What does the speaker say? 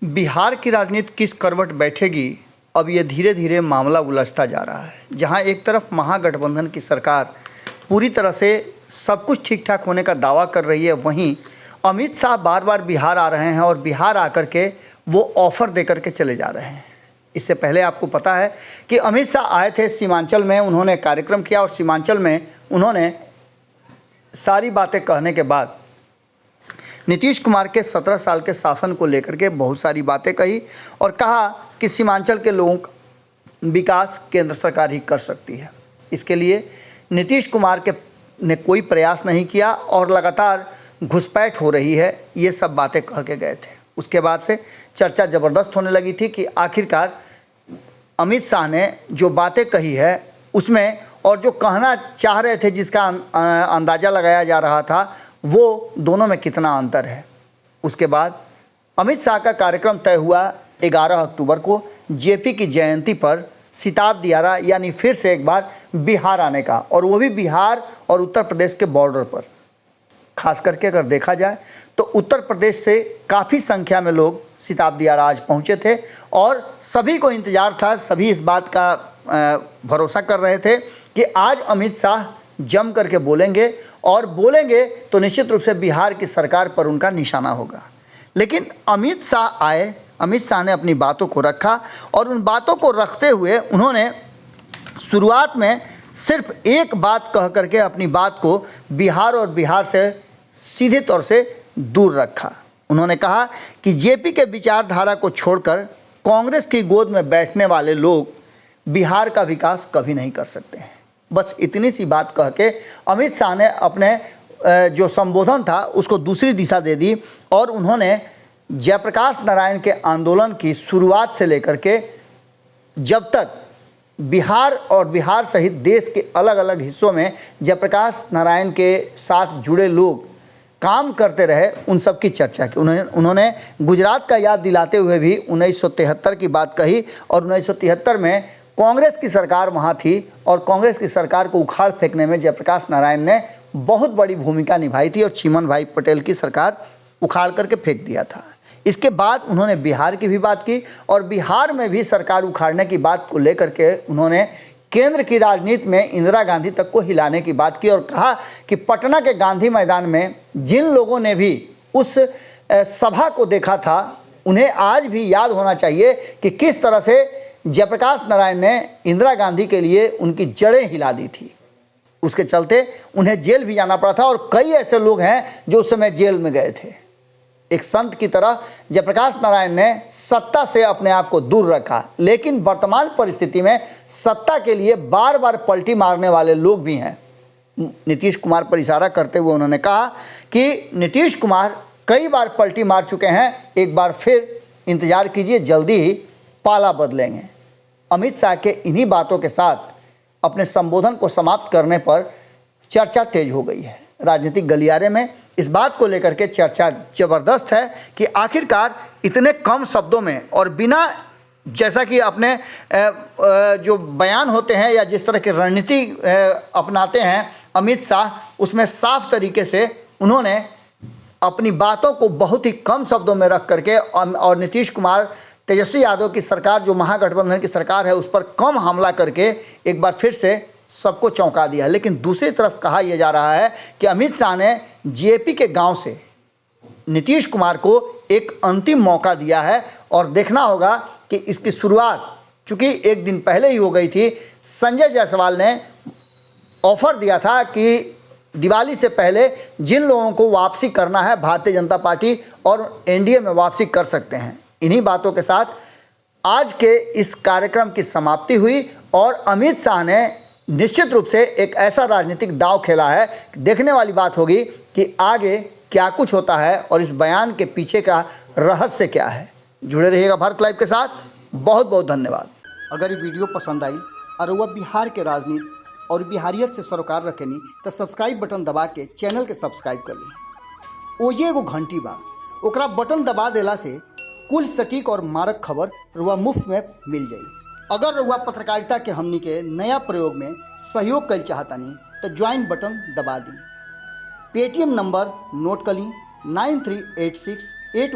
बिहार की राजनीति किस करवट बैठेगी, अब ये धीरे धीरे मामला उलझता जा रहा है। जहां एक तरफ महागठबंधन की सरकार पूरी तरह से सब कुछ ठीक ठाक होने का दावा कर रही है, वहीं अमित शाह बार बार बिहार आ रहे हैं और बिहार आकर के वो ऑफ़र दे करके चले जा रहे हैं। इससे पहले आपको पता है कि अमित शाह आए थे सीमांचल में, उन्होंने कार्यक्रम किया और सीमांचल में उन्होंने सारी बातें कहने के बाद नीतीश कुमार के 17 साल के शासन को लेकर के बहुत सारी बातें कही और कहा कि सीमांचल के लोगों का विकास केंद्र सरकार ही कर सकती है। इसके लिए नीतीश कुमार ने कोई प्रयास नहीं किया और लगातार घुसपैठ हो रही है, ये सब बातें कह के गए थे। उसके बाद से चर्चा ज़बरदस्त होने लगी थी कि आखिरकार अमित शाह ने जो बातें कही है उसमें और जो कहना चाह रहे थे, जिसका अंदाज़ा लगाया जा रहा था, वो दोनों में कितना अंतर है। उसके बाद अमित शाह का कार्यक्रम तय हुआ 11 अक्टूबर को जेपी की जयंती पर सिताब दियारा, यानी फिर से एक बार बिहार आने का, और वो भी बिहार और उत्तर प्रदेश के बॉर्डर पर। खास करके अगर देखा जाए तो उत्तर प्रदेश से काफ़ी संख्या में लोग सिताब दियारा आज पहुँचे थे और सभी को इंतज़ार था, सभी इस बात का भरोसा कर रहे थे कि आज अमित शाह जम करके बोलेंगे और बोलेंगे तो निश्चित रूप से बिहार की सरकार पर उनका निशाना होगा। लेकिन अमित शाह आए, अमित शाह ने अपनी बातों को रखा और उन बातों को रखते हुए उन्होंने शुरुआत में सिर्फ एक बात कह करके अपनी बात को बिहार और बिहार से सीधे तौर से दूर रखा। उन्होंने कहा कि जेपी के विचारधारा को छोड़कर कांग्रेस की गोद में बैठने वाले लोग बिहार का विकास कभी नहीं कर सकते हैं। बस इतनी सी बात कह के अमित शाह ने अपने जो संबोधन था उसको दूसरी दिशा दे दी और उन्होंने जयप्रकाश नारायण के आंदोलन की शुरुआत से लेकर के जब तक बिहार और बिहार सहित देश के अलग अलग हिस्सों में जयप्रकाश नारायण के साथ जुड़े लोग काम करते रहे, उन सब की चर्चा की। उन्होंने गुजरात का याद दिलाते हुए भी 1973 की बात कही और 1973 में कांग्रेस की सरकार वहाँ थी और कांग्रेस की सरकार को उखाड़ फेंकने में जयप्रकाश नारायण ने बहुत बड़ी भूमिका निभाई थी और चिमन भाई पटेल की सरकार उखाड़ करके फेंक दिया था। इसके बाद उन्होंने बिहार की भी बात की और बिहार में भी सरकार उखाड़ने की बात को लेकर के उन्होंने केंद्र की राजनीति में इंदिरा गांधी तक को हिलाने की बात की और कहा कि पटना के गांधी मैदान में जिन लोगों ने भी उस सभा को देखा था उन्हें आज भी याद होना चाहिए कि किस तरह से जयप्रकाश नारायण ने इंदिरा गांधी के लिए उनकी जड़ें हिला दी थी। उसके चलते उन्हें जेल भी जाना पड़ा था और कई ऐसे लोग हैं जो उस समय जेल में गए थे। एक संत की तरह जयप्रकाश नारायण ने सत्ता से अपने आप को दूर रखा, लेकिन वर्तमान परिस्थिति में सत्ता के लिए बार बार पलटी मारने वाले लोग भी हैं। नीतीश कुमार पर इशारा करते हुए उन्होंने कहा कि नीतीश कुमार कई बार पलटी मार चुके हैं, एक बार फिर इंतजार कीजिए, जल्दी ही पाला बदलेंगे। अमित शाह के इन्हीं बातों के साथ अपने संबोधन को समाप्त करने पर चर्चा तेज हो गई है। राजनीतिक गलियारे में इस बात को लेकर के चर्चा ज़बरदस्त है कि आखिरकार इतने कम शब्दों में और बिना, जैसा कि अपने जो बयान होते हैं या जिस तरह की रणनीति अपनाते हैं अमित शाह, उसमें साफ तरीके से उन्होंने अपनी बातों को बहुत ही कम शब्दों में रख करके और नीतीश कुमार तेजस्वी यादव की सरकार, जो महागठबंधन की सरकार है, उस पर कम हमला करके एक बार फिर से सबको चौंका दिया। लेकिन दूसरी तरफ कहा यह जा रहा है कि अमित शाह ने जेपी के गांव से नीतीश कुमार को एक अंतिम मौका दिया है और देखना होगा कि इसकी शुरुआत चूँकि एक दिन पहले ही हो गई थी। संजय जायसवाल ने ऑफर दिया था कि दिवाली से पहले जिन लोगों को वापसी करना है भारतीय जनता पार्टी और एनडीए में वापसी कर सकते हैं। इन्हीं बातों के साथ आज के इस कार्यक्रम की समाप्ति हुई और अमित शाह ने निश्चित रूप से एक ऐसा राजनीतिक दांव खेला है। देखने वाली बात होगी कि आगे क्या कुछ होता है और इस बयान के पीछे का रहस्य क्या है। जुड़े रहिएगा भारत लाइव के साथ। बहुत बहुत धन्यवाद। अगर ये वीडियो पसंद आई और वह बिहार के राजनीति और बिहारियत से सरोकार रखेनी तो सब्सक्राइब बटन दबा के चैनल के सब्सक्राइब कर ली। ओजे एगो घंटी बा, ओकरा बटन दबा देला से कुल सटीक और मारक खबर रुआ मुफ्त में मिल जाई। अगर रुआ पत्रकारिता के हमनी के नया प्रयोग में सहयोग कर चाहतानी तो ज्वाइन बटन दबा दी। पेटीएम नंबर नोट कर ली 9386